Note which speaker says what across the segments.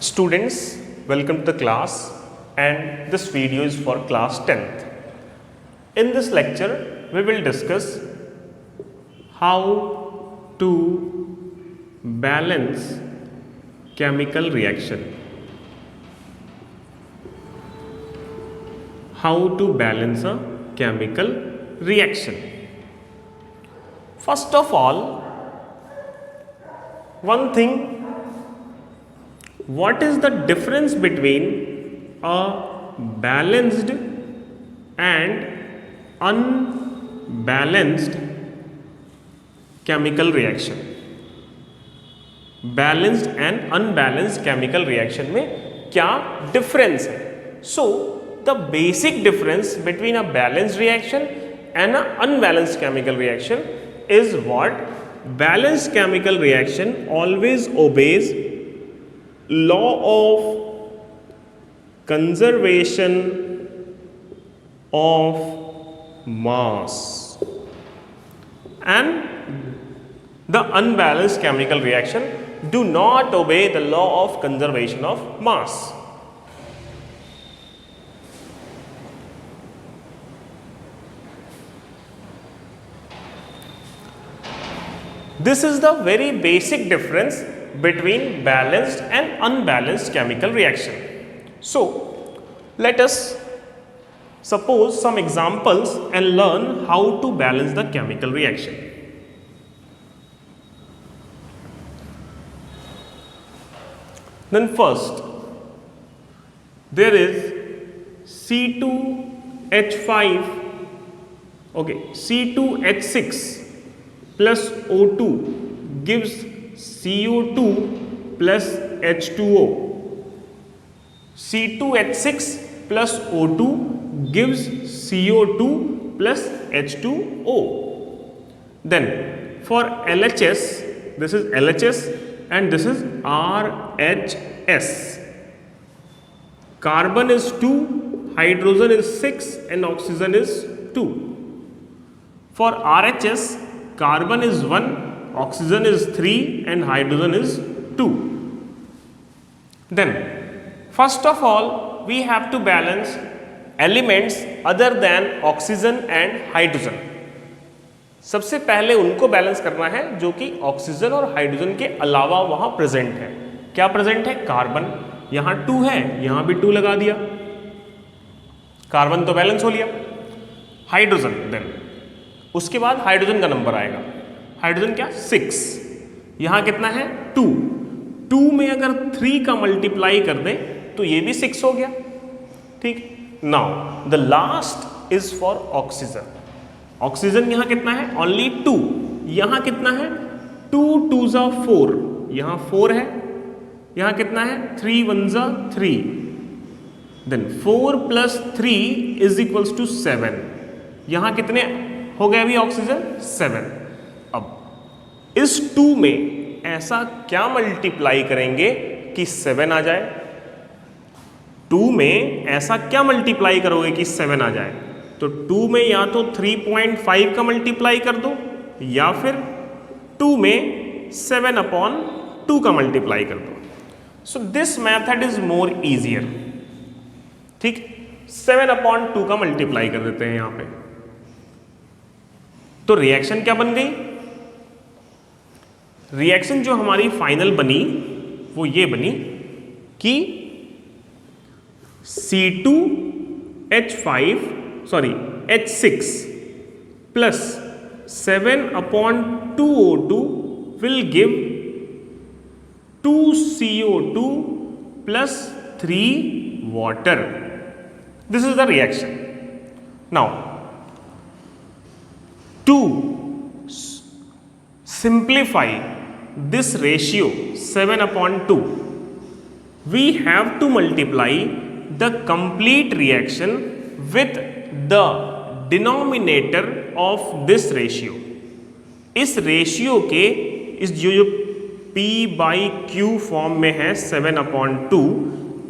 Speaker 1: Students, welcome to the class, and this video is for class 10th. In this lecture, we will discuss how to balance chemical reaction. How to balance a chemical reaction. First of all, one thing, what is the difference between a balanced and unbalanced chemical reaction? Balanced and unbalanced chemical reaction में क्या difference है? So the basic difference between a balanced reaction and an unbalanced chemical reaction is what? Balanced chemical reaction always obeys law of conservation of mass, and the unbalanced chemical reaction do not obey the law of conservation of mass. This is the very basic difference between balanced and unbalanced chemical reaction. So, let us suppose some examples and learn how to balance the chemical reaction. Then first, there is C2H5, okay, C2H6 plus O2 gives CO2 plus H2O. C2H6 plus O2 gives CO2 plus H2O. Then for LHS, this is LHS and this is RHS. Carbon is 2, hydrogen is 6 and oxygen is 2. For RHS, carbon is 1, oxygen is 3 and hydrogen is 2. Then first of all, we have to balance elements other than oxygen and hydrogen. सबसे पहले उनको balance करना है जो कि oxygen और hydrogen के अलावा वहां प्रेजेंट है. क्या प्रेजेंट है? कार्बन. यहां 2 है, यहां भी 2 लगा दिया, कार्बन तो बैलेंस हो लिया. हाइड्रोजन, देन उसके बाद हाइड्रोजन का नंबर आएगा. हाइड्रोजन क्या? 6. यहां कितना है? 2. 2 में अगर 3 का मल्टीप्लाई कर दें तो ये भी 6 हो गया. ठीक. Now the last is for oxygen. Oxygen यहां कितना है? ओनली 2. यहां कितना है? 2 2s are 4. यहां 4 है. यहां कितना है? 3 1s are 3. Then 4 plus 3 is equals to 7. यहां कितने हो गए अभी ऑक्सीजन? 7. अब इस 2 में ऐसा क्या मल्टीप्लाई करेंगे कि 7 आ जाए? 2 में ऐसा क्या मल्टीप्लाई करोगे कि 7 आ जाए? तो 2 में या तो 3.5 का मल्टीप्लाई कर दो या फिर 2 में 7/2 का मल्टीप्लाई कर दो. So this method is more easier. ठीक. 7/2 का मल्टीप्लाई कर देते हैं यहां पे. तो रिएक्शन क्या बन गई? रिएक्शन जो हमारी फाइनल बनी वो ये बनी कि H6 plus 7/2O2 will give 2 CO2 plus 3 water. This is the reaction. Now, to simplify this ratio 7/2, we have to multiply the complete reaction with the denominator of this ratio. इस ratio के इस जो P/Q form में है 7/2,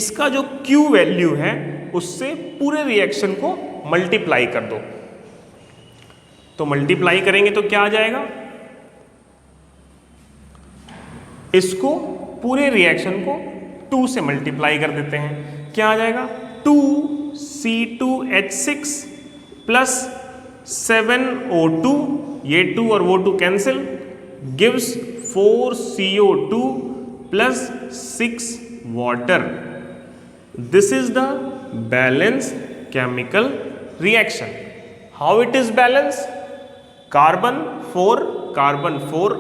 Speaker 1: इसका जो Q value है उससे पूरे रिएक्शन को मल्टीप्लाई कर दो. तो मल्टीप्लाई करेंगे तो क्या आ जाएगा? इसको पूरे रिएक्शन को 2 से मल्टीप्लाई कर देते हैं, क्या आ जाएगा 2C2H6 प्लस 7O2, ये 2 और वो 2 cancel, gives 4CO2 plus 6 water. This is the balance chemical reaction. How it is balance? Carbon 4,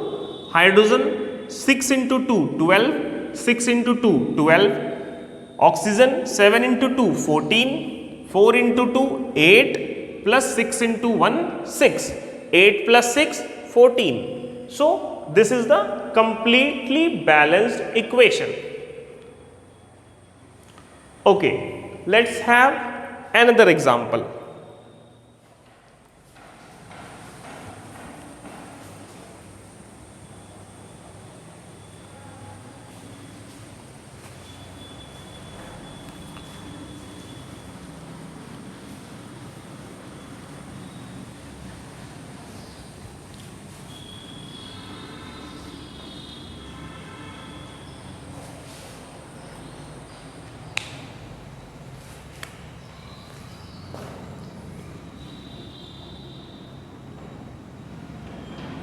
Speaker 1: hydrogen 6 into 2 12, 6 into 2 12, oxygen 7 into 2 14, 4 into 2 8, plus 6 into 1 6, 8 plus 6 14. So this is the completely balanced equation. Okay, let's have another example.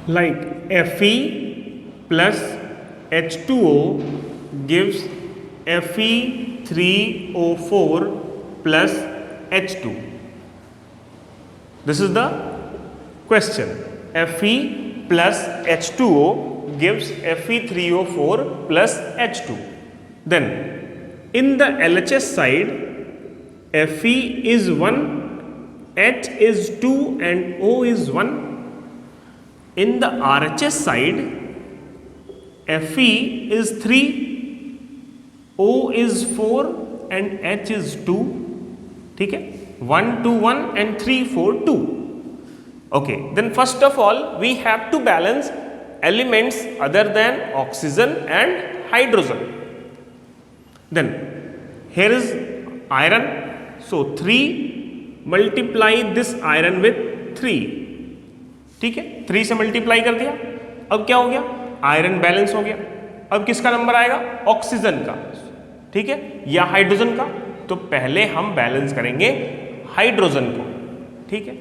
Speaker 1: Like Fe plus H2O gives Fe3O4 plus H2. This is the question. Fe plus H2O gives Fe3O4 plus H2. Then in the LHS side, Fe is 1, H is 2 and O is 1. In the RHS side, Fe is 3, O is 4 and H is 2. ठीक है, 1 2 1 and 3 4 2. Okay, then first of all we have to balance elements other than oxygen and hydrogen. Then here is iron, so 3 multiply this iron with 3. ठीक है, 3 से multiply कर दिया. अब क्या हो गया? आयरन बैलेंस हो गया. अब किसका नंबर आएगा? ऑक्सीजन का, ठीक है, या हाइड्रोजन का. तो पहले हम बैलेंस करेंगे हाइड्रोजन को. ठीक है,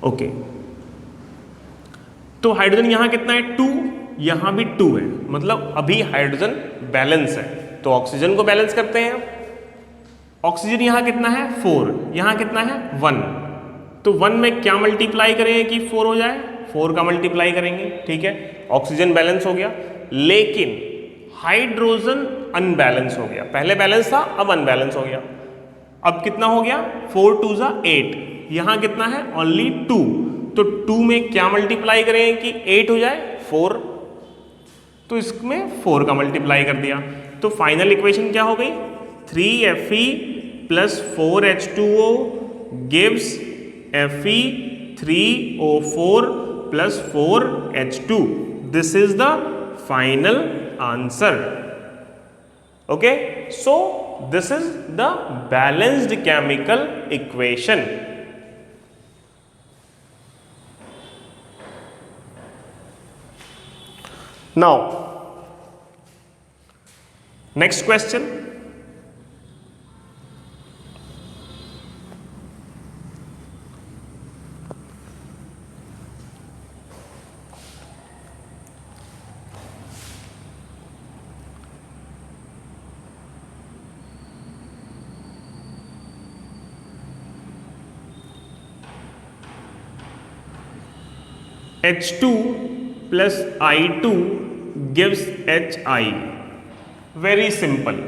Speaker 1: ओके. तो हाइड्रोजन यहां कितना है? 2, यहां भी 2 है, मतलब अभी हाइड्रोजन बैलेंस है. तो ऑक्सीजन को बैलेंस करते हैं. ऑक्सीजन यहां कितना है? 4, यहां कितना है? 1. तो 1 में क्या मल्टीप्लाई करेंगे कि 4 हो जाए? 4 का मल्टीप्लाई करेंगे. ठीक है, ऑक्सीजन बैलेंस हो गया. लेकिन हाइड्रोजन अनबैलेंस हो गया. पहले बैलेंस था, अब अनबैलेंस हो गया. अब कितना हो गया? 4 2 8. यहां कितना है? ओनली 2. तो 2 में क्या मल्टीप्लाई करेंगे कि 8 हो जाए? 4. तो इसमें 4 का मल्टीप्लाई कर दिया. तो फाइनल इक्वेशन क्या हो गई? 3Fe plus 4H2O gives Fe3O4 plus 4H2. This is the final answer. Okay, so this is the balanced chemical equation. Now next question. H2 plus I2 gives HI. Very simple.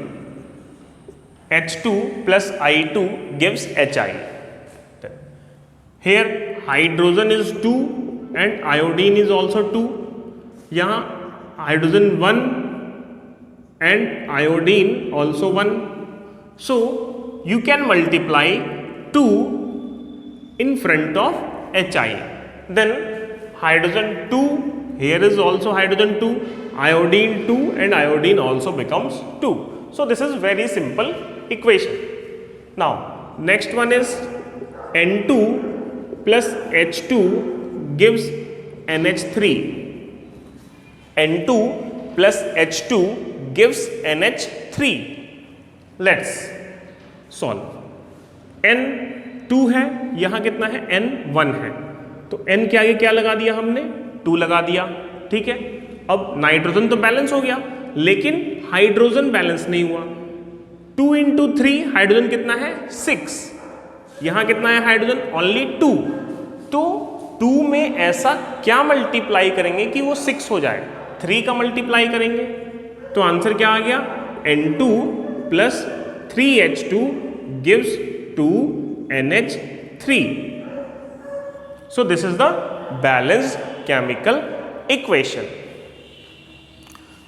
Speaker 1: H2 plus I2 gives HI. Here hydrogen is 2 and iodine is also 2. यहाँ hydrogen 1 and iodine also 1. So you can multiply 2 in front of HI. Then hydrogen 2, here is also hydrogen 2, iodine 2 and iodine also becomes 2. So this is very simple equation. Now next one is N2 plus H2 gives NH3. N2 plus H2 gives NH3. Let's solve. N2 है, यहां कितना है, N1 है, तो N के आगे क्या लगा दिया हमने, 2 लगा दिया, ठीक है। अब नाइट्रोजन तो बैलेंस हो गया, लेकिन हाइड्रोजन बैलेंस नहीं हुआ। 2 into 3 हाइड्रोजन कितना है, 6, यहां कितना है हाइड्रोजन, ओनली 2, तो 2 में ऐसा क्या मल्टीप्लाई करेंगे कि वो 6 हो जाए, 3 का मल्टीप्लाई करेंगे, तो आंसर क्या आ गया, N2 plus 3H2 gives 2NH3. So this is the balanced chemical equation.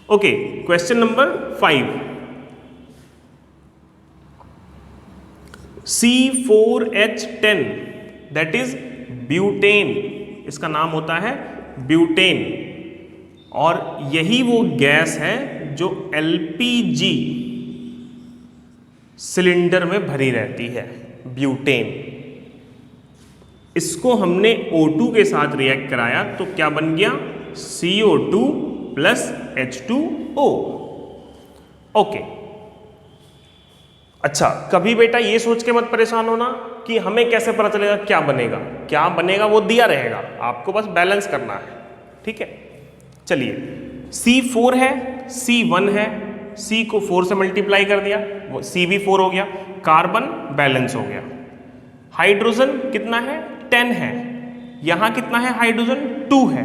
Speaker 1: Okay, question number 5. C4H10 that is butane, इसका नाम होता है ब्यूटेन, और यही वो गैस है जो LPG सिलेंडर में भरी रहती है, ब्यूटेन। इसको हमने O2 के साथ रिएक्ट कराया तो क्या बन गया, CO2 प्लस H2O। ओके, अच्छा, कभी बेटा ये सोच के मत परेशान होना कि हमें कैसे पता चलेगा क्या बनेगा, क्या बनेगा वो दिया रहेगा, आपको बस बैलेंस करना है, ठीक है। चलिए, C4 है, C1 है, C को 4 से मल्टीप्लाई कर दिया, वो C भी 4 हो गया, कार्बन बैलेंस हो गया। हाइड्रोजन कितना है, 10 है, यहां कितना है हाइड्रोजन, 2 है,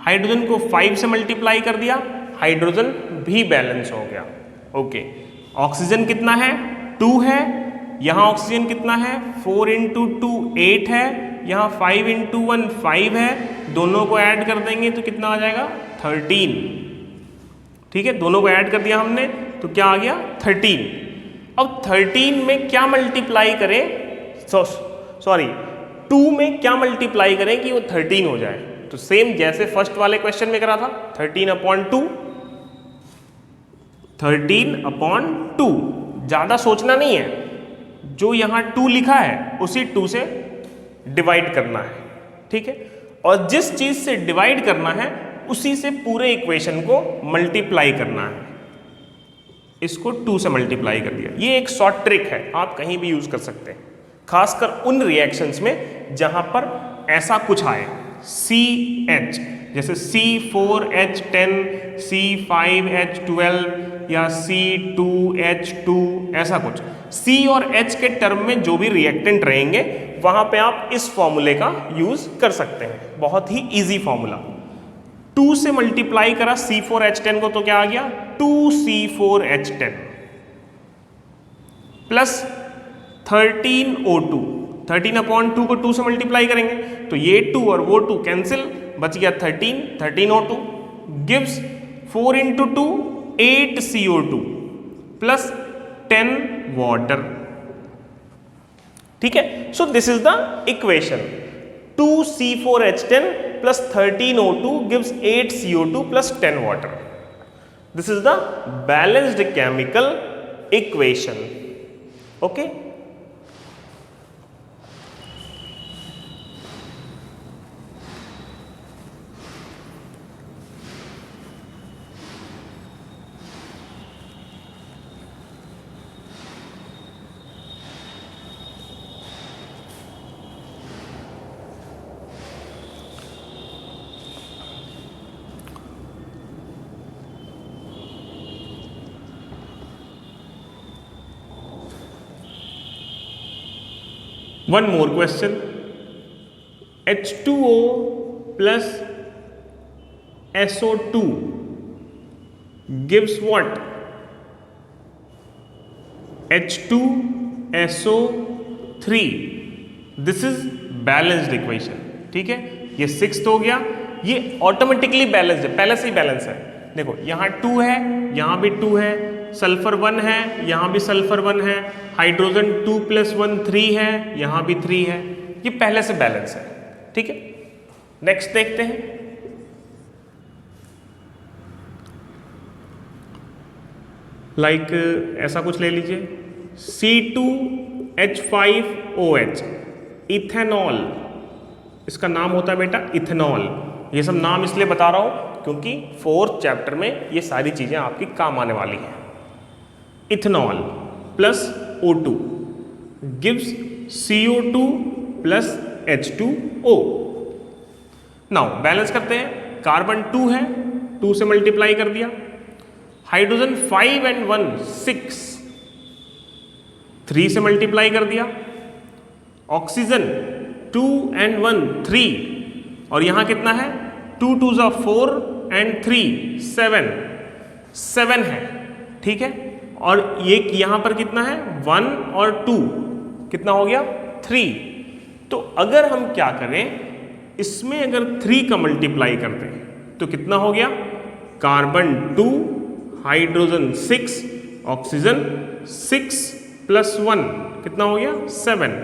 Speaker 1: हाइड्रोजन को 5 से मल्टीप्लाई कर दिया, हाइड्रोजन भी बैलेंस हो गया। ओके, ऑक्सीजन कितना है, 2 है, यहां ऑक्सीजन कितना है, 4 into 2 8 है, यहां 5 into 1 5 है, दोनों को ऐड कर देंगे तो कितना आ जाएगा, 13, ठीक है, दोनों को ऐड कर दिया हमने तो क्या आ गया, 13। अब 13 में क्या मल्टीप्लाई करें, सॉरी 2 में क्या मल्टीप्लाई करें कि वो 13 हो जाए, तो सेम जैसे फर्स्ट वाले क्वेश्चन में करा था, 13/2, 13/2, ज्यादा सोचना नहीं है, जो यहां 2 लिखा है उसी 2 से डिवाइड करना है, ठीक है, और जिस चीज से डिवाइड करना है उसी से पूरे इक्वेशन को मल्टीप्लाई करना है। इसको 2 से मल्टीप्लाई कर दिया, ये एक शॉर्ट ट्रिक है, आप कहीं भी यूज कर सकते हैं, खासकर उन रिएक्शंस में जहां पर ऐसा कुछ आए, CH जैसे C4H10, C5H12 या C2H2, ऐसा कुछ C और H के टर्म में जो भी रिएक्टेंट रहेंगे वहां पे आप इस फॉर्मूले का यूज कर सकते हैं, बहुत ही इजी फॉर्मूला। 2 से मल्टीप्लाई करा C4H10 को तो क्या आ गया, 2C4H10 प्लस 13O2, 13/2 को 2 से मल्टीप्लाई करेंगे तो ये 2 और वो 2 कैंसिल, बच गया 13O2 gives 4 into 2 8CO2 plus 10 water, ठीक है। So this is the equation, 2C4H10 plus 13O2 gives 8CO2 plus 10 water. This is the balanced chemical equation, okay. One more question, H2O plus SO2 gives what? H2SO3. This is balanced equation, ठीक है। ये 6th हो गया, ये automatically balance है, पहले से ही balance है। देखो यहाँ 2 है, यहाँ भी 2 है, सल्फर 1 है, यहाँ भी सल्फर 1 है, हाइड्रोजन 2 + 1 3 है, यहाँ भी 3 है, ये पहले से बैलेंस है, ठीक है। नेक्स्ट देखते हैं, लाइक ऐसा कुछ ले लीजिए, C2H5OH इथेनॉल, इसका नाम होता है बेटा इथेनॉल। ये सब नाम इसलिए बता रहा हूं क्योंकि 4th चैप्टर में ये सारी चीज़ें आपकी काम आने वाली हैं। Ethanol plus O2 gives CO2 plus H2O। Now balance करते हैं। कार्बन 2 है, 2 से मल्टीप्लाई कर दिया। हाइड्रोजन 5 and 1 6, 3 से मल्टीप्लाई कर दिया। ऑक्सीजन 2 and 1 3, और यहां कितना है 2 2s 4 and 3 7 है, ठीक है। और ये यहां पर कितना है 1 और 2, कितना हो गया 3। तो अगर हम क्या करें, इसमें अगर 3 का मल्टीप्लाई कर दें तो कितना हो गया, कार्बन 2, हाइड्रोजन 6, ऑक्सीजन 6 प्लस 1 कितना हो गया 7।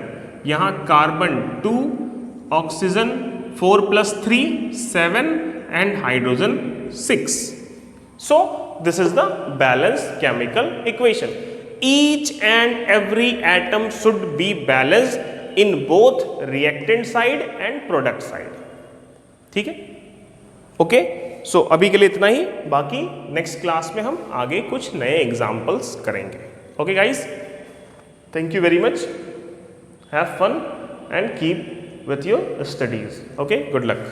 Speaker 1: यहां carbon 2, oxygen 4 plus 3 7 and hydrogen 6। So this is the balance chemical equation. Each and every atom should be balanced in both reactant side and product side, ठीक है। ओके, सो अभी के लिए इतना ही, बाकी नेक्स्ट क्लास में हम आगे कुछ नए एग्जाम्पल्स करेंगे। Okay guys, thank you very much, have fun and keep with your studies. Okay, good luck.